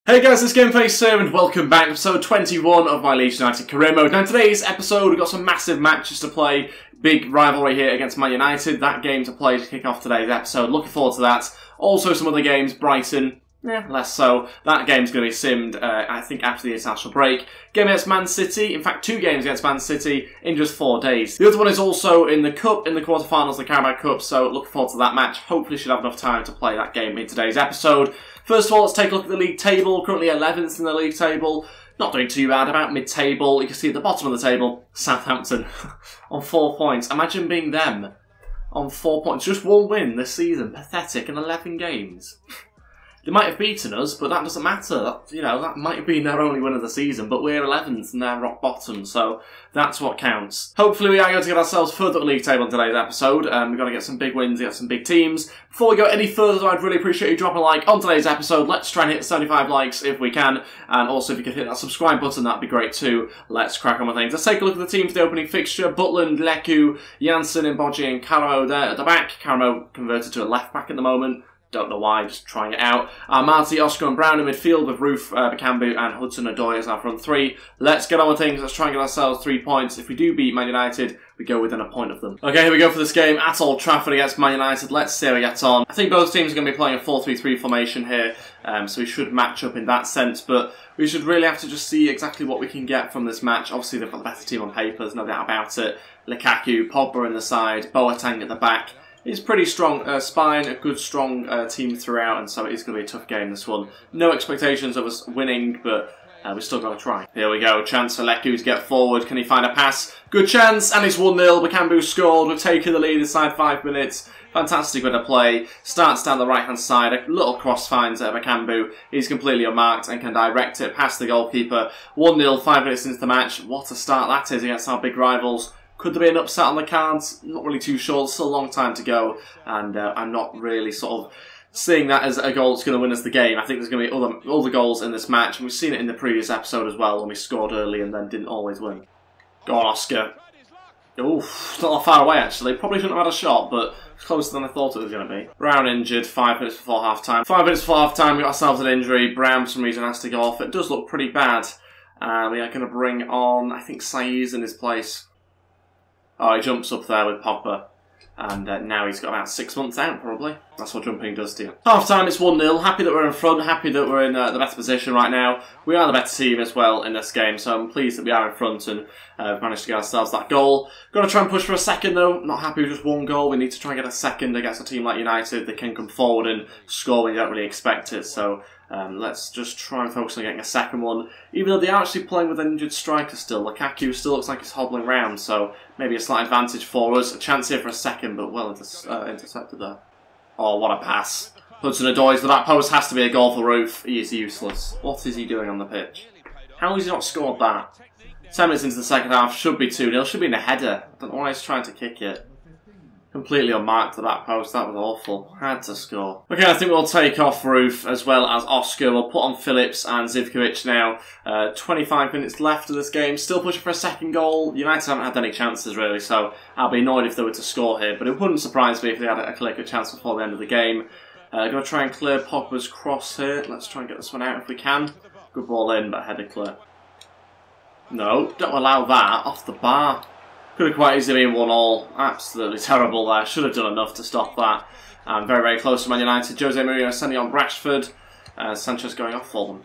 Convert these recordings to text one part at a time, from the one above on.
Hey guys, it's Gameface here and welcome back to episode 21 of my Leeds United career mode. Now in today's episode we've got some massive matches to play. Big rivalry here against Man United. That game to play to kick off today's episode. Looking forward to that. Also some other games, Brighton, less so. That game's going to be simmed, I think, after the international break. Game against Man City, in fact 2 games against Man City in just 4 days. The other one is also in the Cup, in the quarterfinals of the Carabao Cup, so looking forward to that match. Hopefully should have enough time to play that game in today's episode. First of all, let's take a look at the league table. Currently 11th in the league table. Not doing too bad, about mid-table. You can see at the bottom of the table, Southampton on 4 points. Imagine being them on 4 points. Just 1 win this season. Pathetic in 11 games. They might have beaten us, but that doesn't matter. That might have been their only win of the season, but we're 11th and they're rock bottom, so that's what counts. Hopefully we are going to get ourselves further up the league table in today's episode. We're going to get some big wins, get some big teams. Before we go any further, though, I'd really appreciate you dropping a like on today's episode. Let's try and hit 75 likes if we can, and also if you could hit that subscribe button, that'd be great too. Let's crack on with things. Let's take a look at the team for the opening fixture. Butland, Leku, Janssen, Mboji and Carabao there at the back. Carabao converted to a left back at the moment. Don't know why, just trying it out. Marty, Oscar and Brown in midfield with Roof, Bakambu and Hudson-Odoi as our front 3. Let's get on with things. Let's try and get ourselves 3 points. If we do beat Man United, we go within a point of them. Okay, here we go for this game at Old Trafford against Man United. Let's see how we get on. I think both teams are going to be playing a 4-3-3 formation here, so we should match up in that sense, but we should really have to just see exactly what we can get from this match. Obviously, they've got the better team on paper, there's no doubt about it. Lukaku, Pogba in the side, Boateng at the back. It's pretty strong spine, a good strong team throughout, and so it is going to be a tough game, this one. No expectations of us winning, but we're still going to try. Here we go, chance for Leku to get forward. Can he find a pass? Good chance, and it's 1-0. Bakambu scored. We've taken the lead inside 5 minutes. Fantastic bit of play. Starts down the right-hand side. A little cross finds Bakambu. He's completely unmarked and can direct it past the goalkeeper. 1-0, 5 minutes into the match. What a start that is against our big rivals. Could there be an upset on the cards? Not really too sure. There's still a long time to go, and I'm not really sort of seeing that as a goal that's going to win us the game. I think there's going to be other goals in this match, and we've seen it in the previous episode as well when we scored early and then didn't always win. Go on, Oscar. Oof, not that far away actually. Probably shouldn't have had a shot, but closer than I thought it was going to be. Brown injured 5 minutes before half time. 5 minutes before half time, we got ourselves an injury. Brown, for some reason, has to go off. It does look pretty bad. We are going to bring on, I think, Saiz in his place. Oh, he jumps up there with Pogba, and now he's got about 6 months out, probably. That's what jumping does to you. Half time, it's 1-0. Happy that we're in front, happy that we're in the better position right now. We are the better team as well in this game, so I'm pleased that we are in front and managed to get ourselves that goal. Got to try and push for a second, though. Not happy with just 1 goal. We need to try and get a second against a team like United. They can come forward and score when you don't really expect it, so let's just try and focus on getting a second one. Even though they are actually playing with an injured striker still, Lukaku still looks like he's hobbling round, so maybe a slight advantage for us. A chance here for a second, but well intercepted there. Oh, what a pass. Hudson-Odoi to the back post, has to be a goal for Roof. He is useless. What is he doing on the pitch? How has he not scored that? 10 minutes into the second half, should be 2-0, should be in a header. I don't know why he's trying to kick it. Completely unmarked to the back post, that was awful. Had to score. Okay, I think we'll take off Roof as well as Oscar. We'll put on Phillips and Zivkovic now. 25 minutes left of this game. Still pushing for a second goal. United haven't had any chances really, so I'll be annoyed if they were to score here. But it wouldn't surprise me if they had a clear chance before the end of the game. Going to try and clear Pogba's cross here. Let's try and get this one out if we can. Good ball in, but headed clear. No, don't allow that. Off the bar. Could have quite easily been 1-1. Absolutely terrible there. Should have done enough to stop that. Very, very close to Man United. Jose Mourinho sending on Rashford. Sanchez going off for them.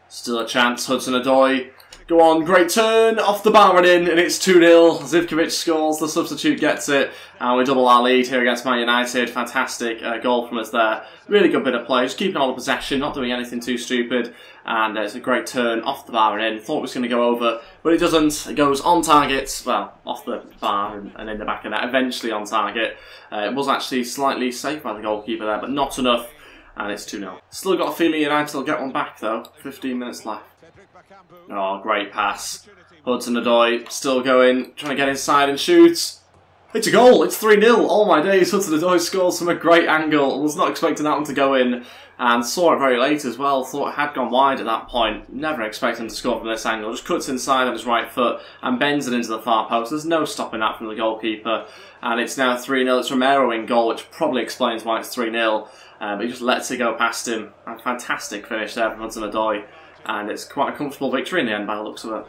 Still a chance. Hudson-Odoi. Go on, great turn. Off the bar and in, and it's 2-0. Zivkovic scores. The substitute gets it. And we double our lead here against Man United. Fantastic goal from us there. Really good bit of play. Just keeping all the possession. Not doing anything too stupid. And it's a great turn off the bar and in. Thought it was going to go over, but it doesn't. It goes on target, well, off the bar and in the back of that, eventually on target. It was actually slightly saved by the goalkeeper there, but not enough, and it's 2-0. Still got a feeling United will get one back though. 15 minutes left. Oh, great pass. Hudson-Odoi still going, trying to get inside and shoot. It's a goal, it's 3-0. Oh my days, Hudson-Odoi scores from a great angle. I was not expecting that one to go in. and saw it very late as well. Thought it had gone wide at that point. Never expected him to score from this angle. Just cuts inside on his right foot and bends it into the far post. There's no stopping that from the goalkeeper. And it's now 3-0. It's Romero in goal, which probably explains why it's 3-0. But he just lets it go past him. A fantastic finish there from Hudson-Odoi. And it's quite a comfortable victory in the end by the looks of it.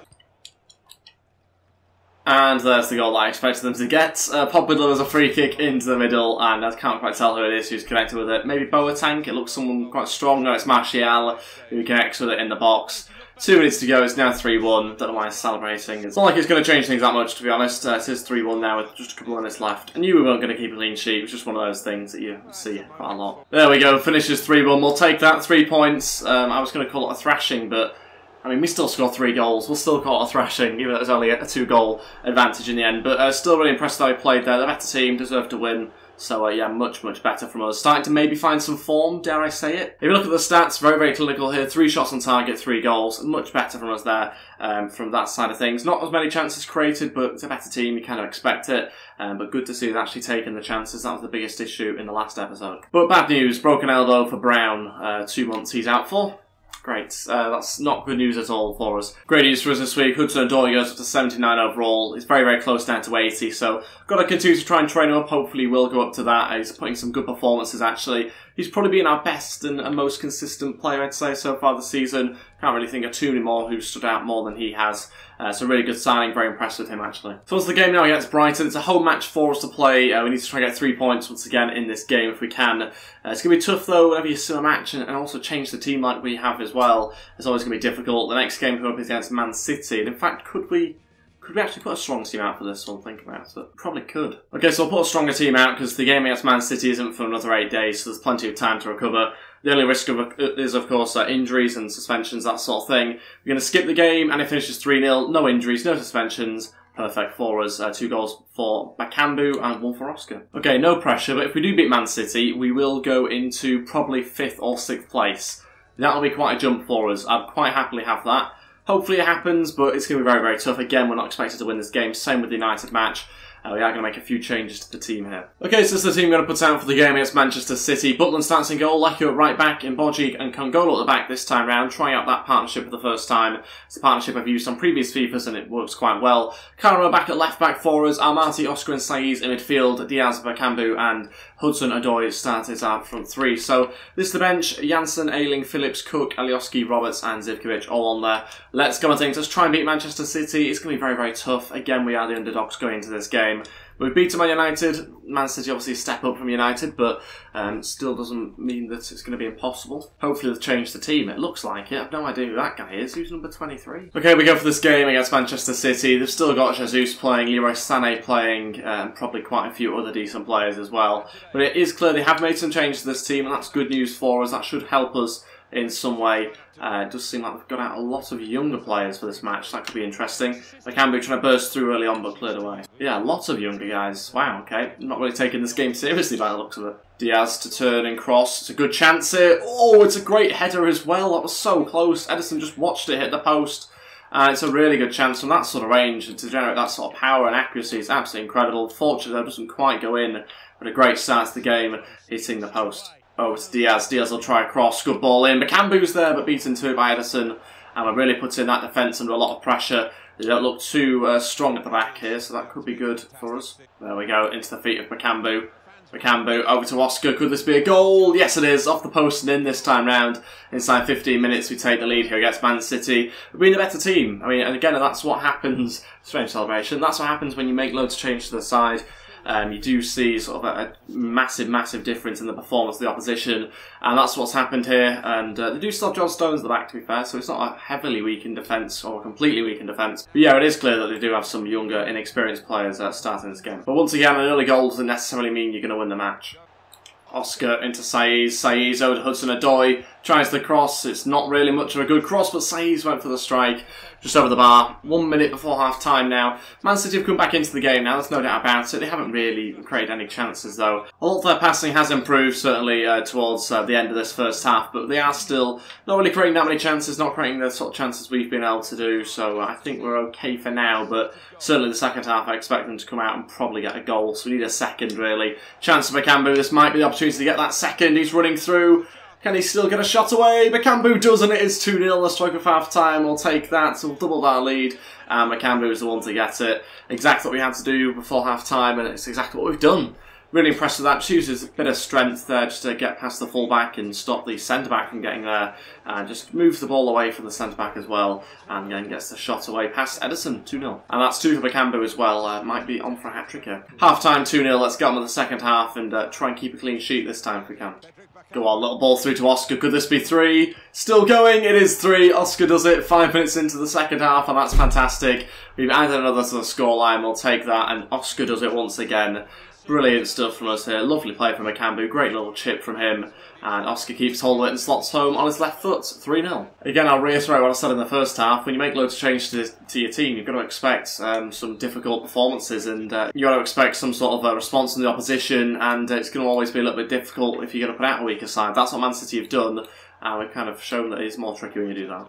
And there's the goal that I expected them to get. Pogba delivers a free kick into the middle, and I can't quite tell who it is who's connected with it. Maybe Boateng. It looks someone quite strong. No, it's Martial who connects with it in the box. 2 minutes to go. It's now 3-1. Don't know why he's celebrating. It's not like it's going to change things that much, to be honest. It is 3-1 now with just a couple of minutes left. I knew we weren't going to keep a clean sheet. It was just one of those things that you see quite a lot. There we go. Finishes 3-1. We'll take that. 3 points. I was going to call it a thrashing, but I mean, we still scored 3 goals. We'll still call it a thrashing, even though it was only a 2-goal advantage in the end. But still really impressed how he played there. The better team deserved to win. So, yeah, much better from us. Starting to maybe find some form, dare I say it. If you look at the stats, very clinical here. 3 shots on target, 3 goals. Much better from us there from that side of things. Not as many chances created, but it's a better team. You kind of expect it. But good to see us actually taking the chances. That was the biggest issue in the last episode. But bad news, broken elbow for Brown. 2 months he's out for. Great. That's not good news at all for us. Great news for us this week. Hudson-Odoi goes up to 79 overall. He's very close down to 80, so got to continue to try and train him up. Hopefully we'll go up to that. He's putting some good performances, actually. He's probably been our best and most consistent player, I'd say, so far this season. Can't really think of too many more who've stood out more than he has. So really good signing, very impressed with him actually. So once the game now against Brighton, it's a home match for us to play. We need to try and get 3 points once again in this game if we can. It's going to be tough though whenever you sim a match and also change the team like we have as well. It's always going to be difficult. The next game coming up is against Man City, and in fact could we actually put a strong team out for this one? Think about it. Probably could. Okay, so we'll put a stronger team out because the game against Man City isn't for another 8 days, so there's plenty of time to recover. The only risk is, of course, injuries and suspensions, that sort of thing. We're going to skip the game, and it finishes 3-0. No injuries, no suspensions. Perfect for us. 2 goals for Bakambu and 1 for Oscar. Okay, no pressure, but if we do beat Man City, we will go into probably 5th or 6th place. That'll be quite a jump for us. I'd quite happily have that. Hopefully it happens, but it's going to be very tough. Again, we're not expected to win this game. Same with the United match. We are going to make a few changes to the team here. Okay, so this is the team we're going to put out for the game against Manchester City. Butland starts in goal, Lekio at right back, Imboji and Kongolo at the back this time round. Trying out that partnership for the first time. It's a partnership I've used on previous FIFAs and it works quite well. Carabao back at left back for us, Almaty, Oscar and Saiz in midfield, Diaz, Bakambu and Hudson-Odoi started out front 3. So this is the bench, Janssen, Ayling, Phillips, Cook, Alioski, Roberts and Zivkovic all on there. Let's go on things. Let's try and beat Manchester City. It's going to be very tough. Again, we are the underdogs going into this game. We've beaten Man United. Man City obviously a step up from United, but still doesn't mean that it's going to be impossible. Hopefully they've changed the team. It looks like it. I've no idea who that guy is. Who's number 23? Okay, we go for this game against Manchester City. They've still got Jesus playing, Leroy Sané playing, and probably quite a few other decent players as well. But it is clear they have made some changes to this team, and that's good news for us. That should help us in some way. It does seem like they've got out a lot of younger players for this match. That could be interesting. Bakambu trying to burst through early on but cleared away. Yeah, lots of younger guys. Wow, okay. Not really taking this game seriously by the looks of it. Diaz to turn and cross. It's a good chance here. Oh, it's a great header as well. That was so close. Edison just watched it hit the post. And it's a really good chance from that sort of range and to generate that sort of power and accuracy is absolutely incredible. Fortunately, though, doesn't quite go in. But a great start to the game, hitting the post. Oh, it's Diaz. Diaz will try a cross. Good ball in. Bakambu's there, but beaten to it by Edison. And we're really putting that defence under a lot of pressure. They don't look too strong at the back here, so that could be good for us. There we go, into the feet of Bakambu. Bakambu over to Oscar. Could this be a goal? Yes, it is. Off the post and in this time round. Inside 15 minutes, we take the lead here against Man City. We've been a better team. I mean, and again, that's what happens. Strange celebration. That's what happens when you make loads of changes to the side. You do see sort of a massive difference in the performance of the opposition, and that's what's happened here. And they do still have John Stones at the back, to be fair, so it's not a heavily weakened defence or a completely weakened defence. But yeah, it is clear that they do have some younger, inexperienced players starting this game. But once again, an early goal doesn't necessarily mean you're going to win the match. Oscar into Saiz. Saiz over to Hudson-Odoi. Tries the cross. It's not really much of a good cross, but Saiz went for the strike. Just over the bar. 1 minute before half time now. Man City have come back into the game now, there's no doubt about it. They haven't really created any chances though. Although their passing has improved certainly towards the end of this first half, but they are still not really creating that many chances, not creating the sort of chances we've been able to do, so I think we're okay for now, but certainly the second half I expect them to come out and probably get a goal, so we need a second really. Chance for Bakambu, this might be the opportunity to get that second, he's running through. Can he still get a shot away? Bakambu does, and it is 2-0. The stroke of half-time. We'll take that. So we'll double our lead. And Bakambu is the one to get it. Exactly what we had to do before half-time, and it's exactly what we've done. Really impressed with that. Chooses a bit of strength there just to get past the full-back and stop the centre-back from getting there. Just moves the ball away from the centre-back as well. And then gets the shot away past Edison, 2-0. And that's 2 for Bakambu as well. Might be on for a hat-trick here. Half-time 2-0. Let's get on with the second half and try and keep a clean sheet this time if we can. Go on, little ball through to Oscar. Could this be 3? Still going. It is 3. Oscar does it 5 minutes into the second half, and that's fantastic. We've added another to the scoreline. We'll take that, and Oscar does it once again. Brilliant stuff from us here. Lovely play from Bakambu. Great little chip from him. And Oscar keeps hold of it and slots home on his left foot. 3-0. Again, I'll reiterate what I said in the first half. When you make loads of changes to your team, you've got to expect some difficult performances. And you've got to expect some sort of a response from the opposition. And it's going to always be a little bit difficult if you're going to put out a weaker side. That's what Man City have done. And we've kind of shown that it's more tricky when you do that.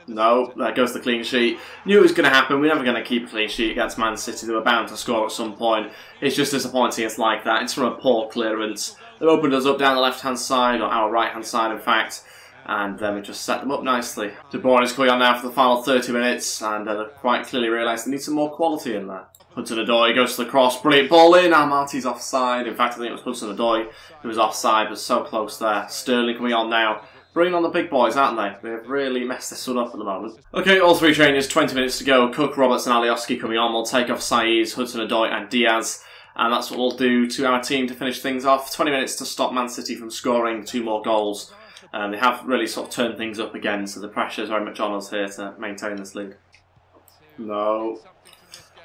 No, there goes the clean sheet. Knew it was going to happen. We're never going to keep a clean sheet against Man City. They were bound to score at some point. It's just disappointing it's like that. It's from a poor clearance. They've opened us up down the left-hand side, or our right-hand side, in fact. And then we just set them up nicely. De Bruyne is coming on now for the final 30 minutes. And they've quite clearly realised they need some more quality in there. Hudson-Odoi goes to the cross. Brilliant ball in. Marty's offside. In fact, I think it was Hudson-Odoi who was offside, but so close there. Sterling coming on now. Bringing on the big boys, aren't they? They've really messed this one up at the moment. Okay, all 3 changes, 20 minutes to go. Cook, Roberts and Alioski coming on. We'll take off Saiz, Hudson-Odoi and Diaz. And that's what we'll do to our team to finish things off. 20 minutes to stop Man City from scoring 2 more goals. They have really sort of turned things up again, so the pressure is very much on us here to maintain this lead. No.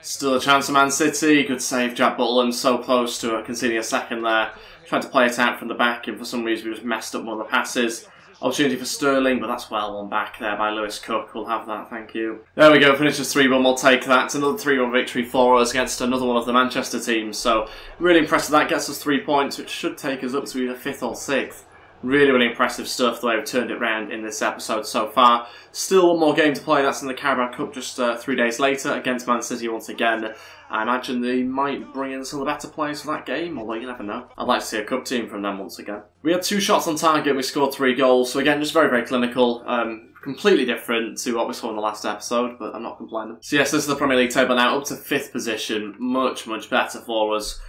Still a chance for Man City. Good save, Jack Butland. So close to conceding a second there. Tried to play it out from the back, and for some reason we just messed up one of the passes. Opportunity for Sterling, but that's well won back there by Lewis Cook. We'll have that, thank you. There we go, finishes 3-1, we'll take that. It's another 3-1 victory for us against another one of the Manchester teams. So, really impressed with that. Gets us 3 points, which should take us up to either 5th or 6th. Really, really impressive stuff, the way we've turned it around in this episode so far. Still one more game to play, that's in the Carabao Cup just 3 days later against Man City once again. I imagine they might bring in some of the better players for that game, although you never know. I'd like to see a cup team from them once again. We had 2 shots on target and we scored 3 goals, so again, just very, very clinical. Completely different to what we saw in the last episode, but I'm not complaining. So yes, this is the Premier League table now, up to 5th position. Much, much better for us.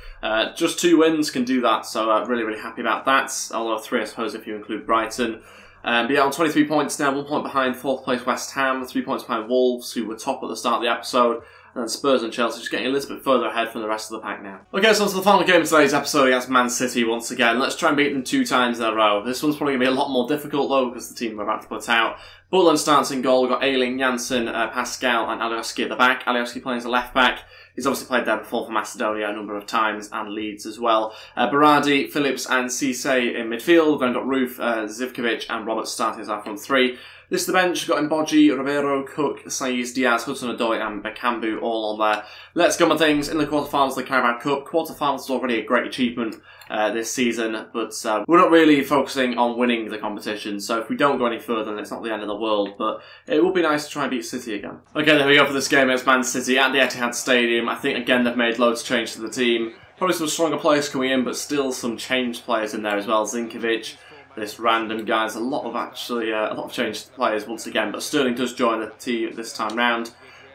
Just 2 wins can do that, so really, really happy about that. Although 3, I suppose, if you include Brighton. But yeah, on 23 points now, 1 point behind 4th place West Ham, 3 points behind Wolves, who were top at the start of the episode. And then Spurs and Chelsea just getting a little bit further ahead from the rest of the pack now. Okay, so on to the final game of today's episode against Man City once again. Let's try and beat them 2 times in a row. This one's probably going to be a lot more difficult though, because the team we're about to put out. Butland starts in goal. We've got Ayling, Janssen, Pascal and Alioski at the back. Alioski playing as a left back. He's obviously played there before for Macedonia a number of times, and Leeds as well. Berardi, Phillips and Cisse in midfield. Then got Roof, Zivkovic and Roberts starting as our front 3. This is the bench. Got Mboji, Ribeiro, Cook, Saiz, Diaz, Hudson-Odoi and Bakambu all on there. Let's go on things in the quarterfinals of the Carabao Cup. Quarterfinals is already a great achievement this season, but we're not really focusing on winning the competition, so if we don't go any further then it's not the end of the world, but it would be nice to try and beat City again. Okay, there we go for this game against Man City at the Etihad Stadium. I think again they've made loads of change to the team. Probably some stronger players coming in, but still some changed players in there as well. Zinkovic, this random guy. There's a lot of changed players once again, but Sterling does join the team this time round.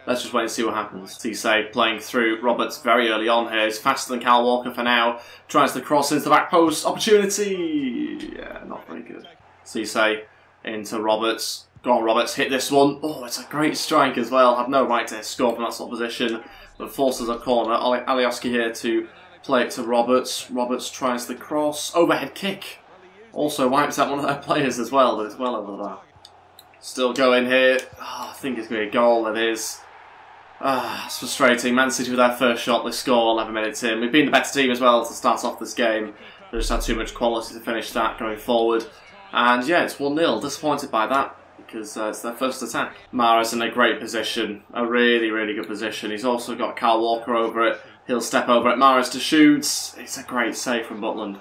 Let's just wait and see what happens. Cisse playing through Roberts very early on here. He's faster than Kyle Walker for now. Tries to cross into the back post. Opportunity! Yeah, not very good. Cisse into Roberts. Go on, Roberts. Hit this one. Oh, it's a great strike as well. Have no right to score from that sort of position, but forces a corner. Alioski here to play it to Roberts. Roberts tries the cross. Overhead kick. Also wipes out one of their players as well, but it's well over that. Still going here. Oh, I think it's going to be a goal, it is. It's frustrating. Man City with their first shot, they score 11 minutes in. We've been the better team as well to start off this game. They just had too much quality to finish that going forward. And yeah, it's 1-0. Disappointed by that, because it's their first attack. Mahrez in a great position. A really, really good position. He's also got Kyle Walker over it. He'll step over it. Mahrez to shoot. It's a great save from Butland.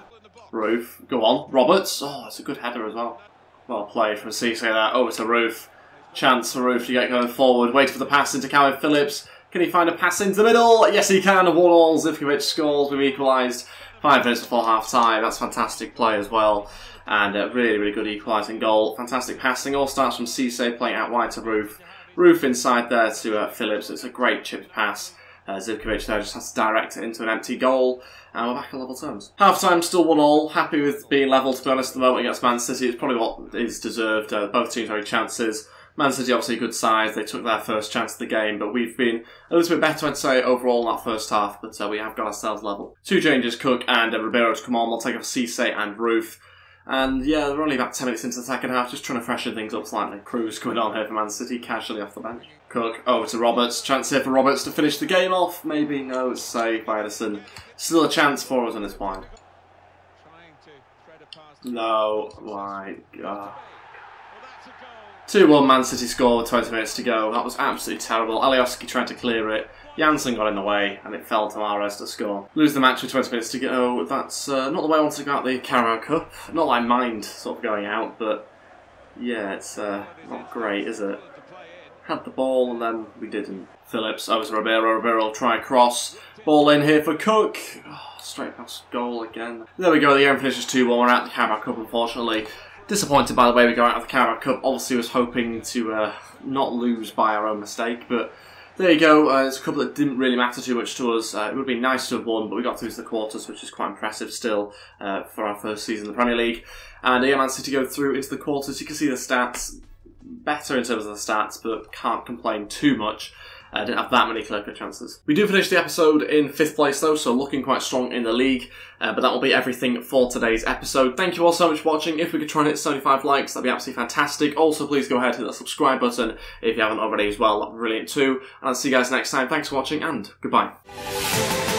Roof. Go on. Roberts. Oh, it's a good header as well. Well played from Cisse there. Over to Roof. Chance for Roof to get going forward. Wait for the pass into Calvin Phillips. Can he find a pass into the middle? Yes, he can. 1-1. Zivkovic scores. We've equalised. 5 minutes before half-time. That's fantastic play as well. And a really, really good equalising goal. Fantastic passing. All starts from Cisse playing out wide to Roof. Roof inside there to Phillips. It's a great chipped pass. Zivkovic there just has to direct it into an empty goal. And we're back on level terms. Half-time still 1-1. Happy with being level, to be honest, at the moment against Man City. It's probably what is deserved. Both teams having chances. Man City obviously a good size. They took their first chance of the game, but we've been a little bit better, I'd say, overall in that first half. But we have got ourselves level. 2 changes, Cook and Ribeiro to come on. We'll take off Cisse and Roof. And yeah, we're only about 10 minutes into the second half, just trying to freshen things up slightly. Cruz coming on here for Man City, casually off the bench. Cook over to Roberts. Chance here for Roberts to finish the game off. Maybe, no, it's saved by Edison. Still a chance for us, and it's wide. No, my God. 2-1 Man City score with 20 minutes to go. That was absolutely terrible. Alioski tried to clear it. Janssen got in the way, and it fell to Mahrez to score. Lose the match with 20 minutes to go. That's not the way I want to go out the Carabao Cup. Not that I mind sort of going out, but yeah, it's not great, is it? Had the ball, and then we didn't. Phillips over to Ribeiro. Ribeiro will try cross. Ball in here for Cook. Oh, straight past goal again. There we go. The game finishes 2-1. We're out the Carabao Cup, unfortunately. Disappointed by the way we go out of the Carabao Cup. Obviously was hoping to not lose by our own mistake, but there you go. It's a couple that didn't really matter too much to us. It would have been nice to have won, but we got through to the quarters, which is quite impressive still for our first season in the Premier League. And yeah, Man City go through into the quarters. You can see the stats. Better in terms of the stats, but can't complain too much. Didn't have that many clear-cut chances. We do finish the episode in 5th place though, so looking quite strong in the league. But that will be everything for today's episode. Thank you all so much for watching. If we could try and hit 75 likes, that'd be absolutely fantastic. Also, please go ahead and hit that subscribe button if you haven't already as well. That'd be brilliant too. And I'll see you guys next time. Thanks for watching and goodbye.